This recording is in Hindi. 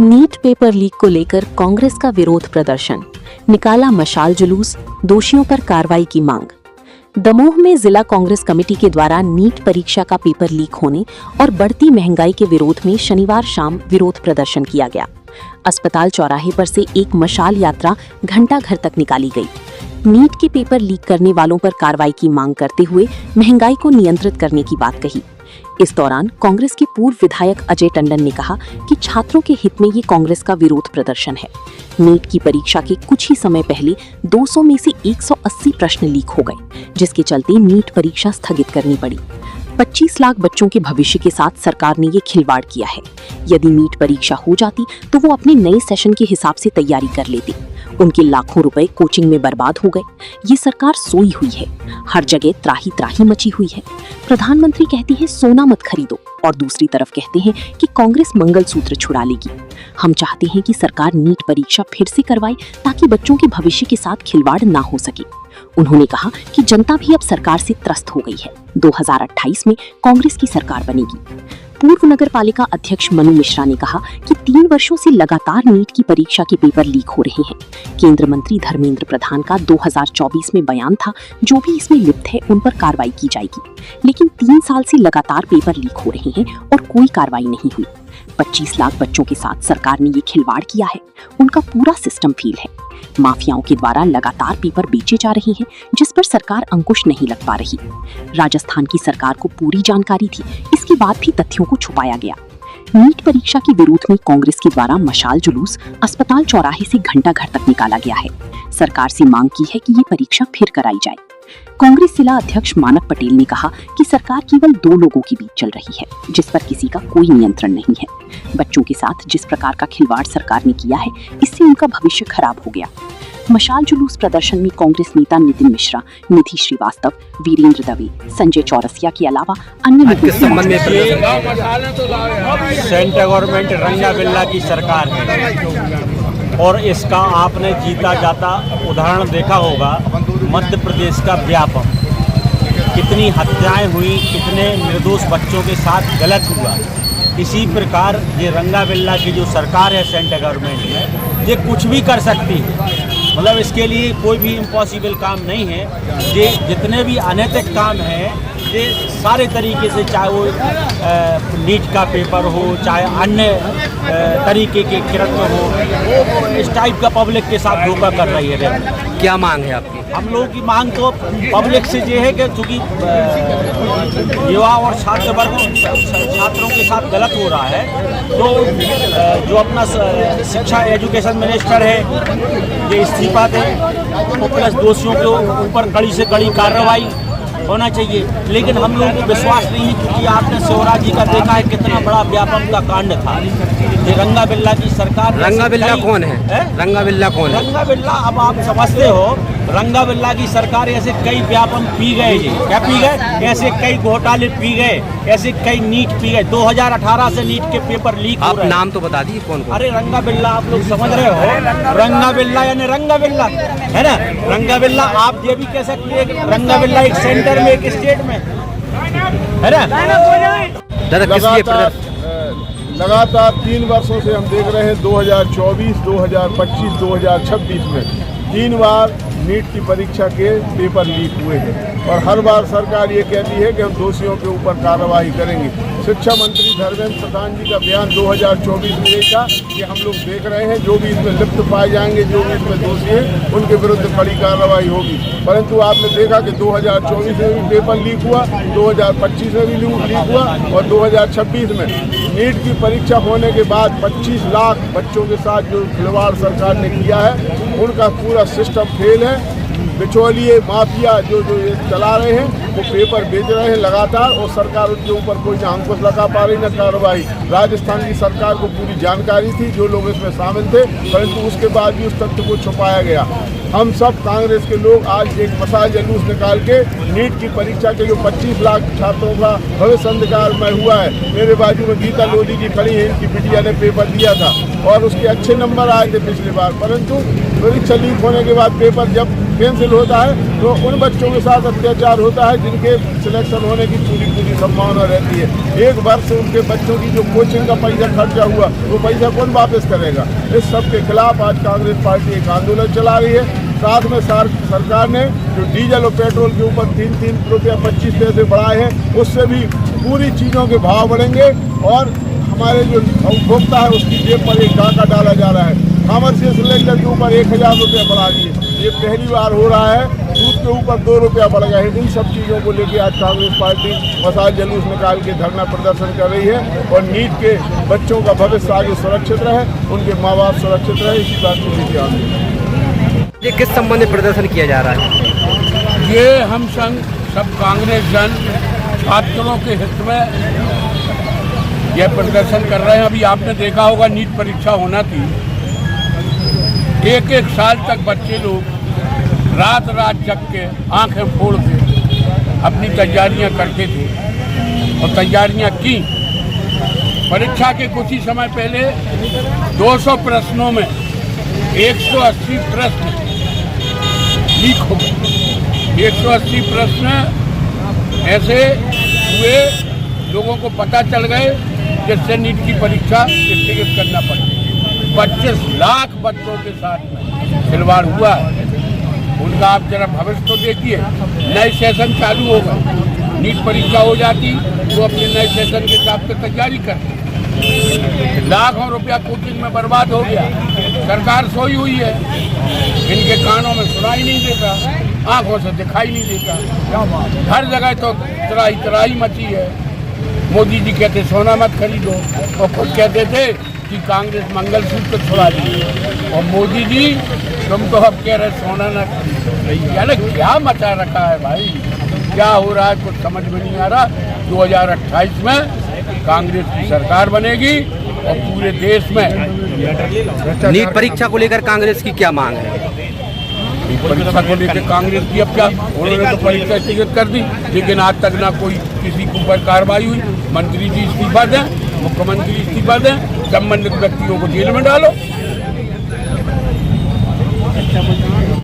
नीट पेपर लीक को लेकर कांग्रेस का विरोध प्रदर्शन, निकाला मशाल जुलूस, दोषियों पर कार्रवाई की मांग। दमोह में जिला कांग्रेस कमेटी के द्वारा नीट परीक्षा का पेपर लीक होने और बढ़ती महंगाई के विरोध में शनिवार शाम विरोध प्रदर्शन किया गया। अस्पताल चौराहे पर से एक मशाल यात्रा घंटा घर तक निकाली गई। नीट के पेपर लीक करने वालों पर कार्रवाई की मांग करते हुए महंगाई को नियंत्रित करने की बात कही। इस दौरान कांग्रेस के पूर्व विधायक अजय टंडन ने कहा कि छात्रों के हित में ये कांग्रेस का विरोध प्रदर्शन है। नीट की परीक्षा के कुछ ही समय पहले 200 में से 180 प्रश्न लीक हो गए, जिसके चलते नीट परीक्षा स्थगित करनी पड़ी। 25 लाख बच्चों के भविष्य के साथ सरकार ने ये खिलवाड़ किया है। यदि नीट परीक्षा हो जाती तो वो अपने नए सेशन के हिसाब से तैयारी कर लेती। उनके लाखों रुपए कोचिंग में बर्बाद हो गए। ये सरकार सोई हुई है, हर जगह त्राही त्राही मची हुई है। प्रधानमंत्री कहती है सोना मत खरीदो और दूसरी तरफ कहते हैं कि कांग्रेस मंगलसूत्र छुड़ा लेगी। हम चाहते हैं कि सरकार नीट परीक्षा फिर से करवाए ताकि बच्चों के भविष्य के साथ खिलवाड़ ना हो सके। उन्होंने कहा कि जनता भी अब सरकार से त्रस्त हो गई है। 2028 में कांग्रेस की सरकार बनेगी। पूर्व नगर पालिका अध्यक्ष मनु मिश्रा ने कहा कि 3 वर्षों से लगातार नीट की परीक्षा के पेपर लीक हो रहे हैं। केंद्र मंत्री धर्मेंद्र प्रधान का 2024 में बयान था, जो भी इसमें लिप्त है उन पर कार्रवाई की जाएगी। लेकिन 3 साल से लगातार पेपर लीक हो रहे हैं और कोई कार्रवाई नहीं हुई। 25 लाख बच्चों के साथ सरकार ने ये खिलवाड़ किया है। उनका पूरा सिस्टम फेल है। माफियाओं के द्वारा लगातार पेपर बेचे जा रहे हैं, जिस पर सरकार अंकुश नहीं लग पा रही। राजस्थान की सरकार को पूरी जानकारी थी, इसके बाद भी तथ्यों को छुपाया गया। नीट परीक्षा के विरोध में कांग्रेस के द्वारा मशाल जुलूस अस्पताल चौराहे से घंटा घर तक निकाला गया है। सरकार से मांग की है कि ये परीक्षा फिर कराई जाए। कांग्रेस जिला अध्यक्ष मानक पटेल ने कहा कि सरकार केवल 2 लोगों के बीच चल रही है, जिस पर किसी का कोई नियंत्रण नहीं है। बच्चों के साथ जिस प्रकार का खिलवाड़ सरकार ने किया है, इससे उनका भविष्य खराब हो गया। मशाल जुलूस प्रदर्शन में कांग्रेस नेता नितिन मिश्रा, निधि श्रीवास्तव, वीरेंद्र दवे, संजय चौरसिया के अलावा अन्य लोगों सेंट्रल गवर्नमेंट रंगा बिल्ला की सरकार है और इसका आपने जीता जाता उदाहरण देखा होगा। मध्य प्रदेश का व्यापम, कितनी हत्याएं हुई, कितने निर्दोष बच्चों के साथ गलत हुआ। इसी प्रकार ये रंगा बिल्ला की जो सरकार है सेंट्रल गवर्नमेंट में, ये कुछ भी कर सकती है। मतलब इसके लिए कोई भी इम्पॉसिबल काम नहीं है। ये जितने भी अनैतिक काम हैं, ये सारे तरीके से, चाहे वो नीट का पेपर हो, चाहे अन्य तरीके के कृत्य हो, वो इस टाइप का पब्लिक के साथ धोखा कर रही है। क्या मांग है आपकी? हम लोगों की मांग तो पब्लिक से ये है कि चूँकि युवा और छात्र वर्ग छात्रों के साथ गलत हो रहा है, तो जो अपना शिक्षा एजुकेशन मिनिस्टर है, ये इस्तीफा दें, तो प्लस दोषियों के ऊपर कड़ी से कड़ी कार्रवाई होना चाहिए। लेकिन हम लोगों को विश्वास नहीं है, क्योंकि आपने शिवराज जी का देखा है कितना बड़ा व्यापम का कांड था। ये रंगा बिल्ला की सरकार। रंगा बिल्ला कौन है? रंगा बिल्ला कौन है? रंगा बिल्ला अब आप समझते हो। रंगा बिल्ला की सरकार ऐसे कई व्यापम पी गए जी, क्या पी गए? ऐसे कई घोटाले पी गए, ऐसे कई नीट पी गए। 2018 से नीट के पेपर लीक हो रहे हैं। आप नाम तो बता दीजिए कौन कौन? अरे रंगा बिल्ला आप लोग समझ रहे हो। रंगा बिल्ला यानी रंगा बिल्ला है ना। रंगा बिल्ला आप ये भी कह सकते हैं कि रंगा बिल्ला एक सेंटर में, एक स्टेट में है ना। लगातार 3 वर्षों से हम देख रहे हैं 2024, 2025, 2026 में 3 बार नीट की परीक्षा के पेपर लीक हुए हैं और हर बार सरकार ये कहती है कि हम दोषियों के ऊपर कार्रवाई करेंगे। शिक्षा मंत्री धर्मेंद्र प्रधान जी का बयान 2024 में यही था कि हम लोग देख रहे हैं, जो भी इसमें लिप्त पाए जाएंगे, जो भी इसमें दोषी हैं, उनके विरुद्ध कड़ी कार्रवाई होगी। परंतु आपने देखा कि 2024 में भी पेपर लीक हुआ, 2025 में भी लीक हुआ और 2026 में नीट की परीक्षा होने के बाद 25 लाख बच्चों के साथ जो खिलवाड़ सरकार ने किया है, उनका पूरा सिस्टम फेल है। बिचौलिए माफिया जो ये चला रहे हैं, वो पेपर बेच रहे हैं लगातार और सरकार उनके ऊपर कोई ना अंकुश लगा पा रही, न कार्रवाई। राजस्थान की सरकार को पूरी जानकारी थी, जो लोग इसमें शामिल थे, परंतु उसके बाद भी उस तथ्य को छुपाया गया। हम सब कांग्रेस के लोग आज एक मशाल जुलूस निकाल के नीट की परीक्षा के जो 25 लाख छात्रों का भविष्य अंधकारमय हुआ है। मेरे बाजू में गीता लोधी जी खड़ी है, इनकी बिटिया ने पेपर दिया था और उसके अच्छे नंबर आए थे पिछली बार, परंतु परीक्षा लीक होने के बाद पेपर जब कैंसिल होता है तो उन बच्चों के साथ अत्याचार होता है जिनके सिलेक्शन होने की पूरी संभावना रहती है। एक वर्ष से उनके बच्चों की जो कोचिंग का पैसा खर्चा हुआ वो पैसा कौन वापस करेगा? इस सब के खिलाफ आज कांग्रेस पार्टी एक आंदोलन चला रही है। साथ में सरकार ने जो डीजल और पेट्रोल के ऊपर 3 रुपया 25 पैसे बढ़ाए हैं, उससे भी पूरी चीज़ों के भाव बढ़ेंगे और हमारे जो उपभोक्ता है उसकी जेब पर एक डाका डाला जा रहा है। कॉमर्शियल सिलेंडर के ऊपर 1000 रुपया बढ़ा दिए, ये पहली बार हो रहा है। दूध के ऊपर 2 रुपया बढ़ गया है। इन सब चीज़ों को लेकर आज कांग्रेस पार्टी मशाल जुलूस निकाल के धरना प्रदर्शन कर रही है और नीट के बच्चों का भविष्य आगे सुरक्षित रहे, उनके माँ बाप सुरक्षित रहे, इसी बात को लेकर ध्यान दें। ये किस संबंध में प्रदर्शन किया जा रहा है? ये हम संघ सब कांग्रेस जन छात्रों के हित में यह प्रदर्शन कर रहे हैं। अभी आपने देखा होगा नीट परीक्षा होना थी, एक साल तक बच्चे लोग रात जग के आंखें फोड़ के अपनी तैयारियां करते थे और तैयारियां की। परीक्षा के कुछ ही समय पहले 200 प्रश्नों में 180 प्रश्न लीक हो गए। 180 प्रश्न ऐसे हुए लोगों को पता चल गए जिससे नीट की परीक्षा स्थगित करना पड़ी। 25 लाख बच्चों के साथ में खिलवाड़ हुआ है। उनका आप जरा भविष्य तो देखिए। नए सेशन चालू होगा, नीट परीक्षा हो जाती तो अपने नए सेशन के हिसाब से तैयारी करती। लाखों रुपया कोचिंग में बर्बाद हो गया। सरकार सोई हुई है, इनके कानों में सुनाई नहीं देता, आंखों से दिखाई नहीं देता। हर जगह तो तराई मची है। मोदी जी कहते सोना मत खरीदो और खुद कहते थे कि कांग्रेस मंगलसूत्र छुड़ा दी और मोदी जी तुम तो अब कह रहे सोना न खरीदो। यानी क्या मचा रखा है भाई, क्या हो रहा है कुछ समझ में नहीं आ रहा। 2028 में कांग्रेस की सरकार बनेगी और पूरे देश में। नीट परीक्षा को लेकर कांग्रेस की क्या मांग है? परीक्षा को लेकर कांग्रेस की अब क्या, उन्होंने तो परीक्षा स्थगित कर दी, लेकिन आज तक ना कोई किसी के ऊपर कार्रवाई हुई। मंत्री जी इस्तीफा दें, मुख्यमंत्री इस्तीफा दें, संबंधित व्यक्तियों को जेल में डालो।